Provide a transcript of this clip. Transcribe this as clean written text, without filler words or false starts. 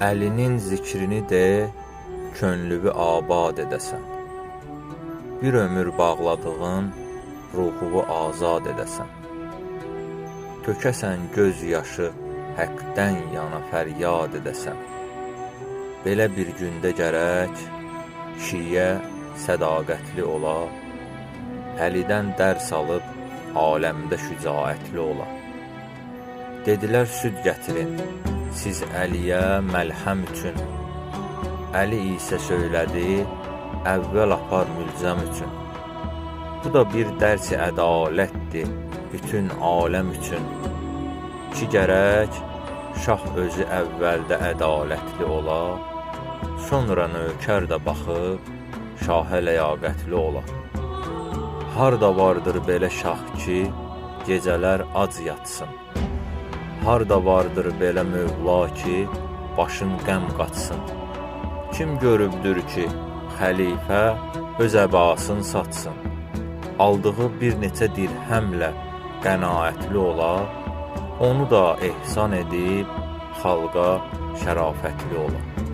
Əlinin zikrini de, könlübü abad edəsən. Bir ömür bağladığın ruhuvu azad edəsən. Tökəsən göz yaşı, həqdən yana fəryad edəsən. Belə bir gündə gərək şiyə sədaqətli ola, Əlidən dərs alıb aləmdə şücaətli ola. Dedilər süd gətirin, siz Əliyə məlhəm üçün. Əli isə söylədi, əvvəl apar mülzəm üçün. Bu da bir dərs-i ədalətdir bütün aləm üçün. Ki gərək şah özü əvvəldə ədalətli ola, sonra nökər də baxıb şahə ləyaqətli ola. Harda vardır belə şah ki, gecələr ac yatsın. Harda vardır belə mövla ki, başın qəm qaçsın. Kim görübdür ki, xəlifə öz əbasını satsın. Aldığı bir neçə dirhəmlə qənaətli ola, onu da ehsan edib xalqa şərafətli ola.